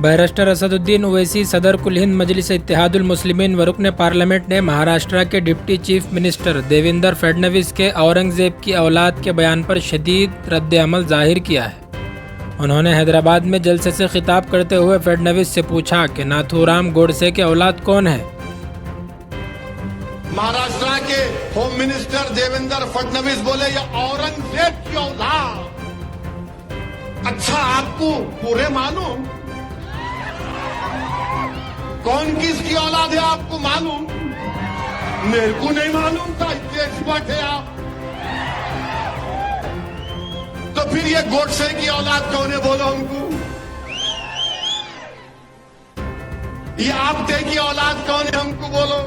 Barrister Asaduddin Owaisi सदर कुल हिंद मजलिस इत्तेहादुल मुस्लिमीन व रुकन पार्लियामेंट ने महाराष्ट्र के deputy chief minister Devendra Fadnavis के औरंगजेब की औलाद के बयान पर शदीद रद्द-ए-अमल जाहिर किया है। उन्होंने हैदराबाद में जलसे से खिताब करते हुए फडणवीस से पूछा कि नाथूराम गोडसे के औलाद कौन है। महाराष्ट्र के होम मिनिस्टर देवेंद्र फडणवीस बोले ये औरंगजेब की औलाद। अच्छा, आपको पूरे मालूम कौन किसकी औलाद है? आपको मालूम? मेरे को नहीं मालूम था, इतने एक्सपर्ट है आप। तो फिर ये गोडसे की औलाद कौन है? बोलो हमको। ये आपटे की औलाद कौन है? हमको बोलो।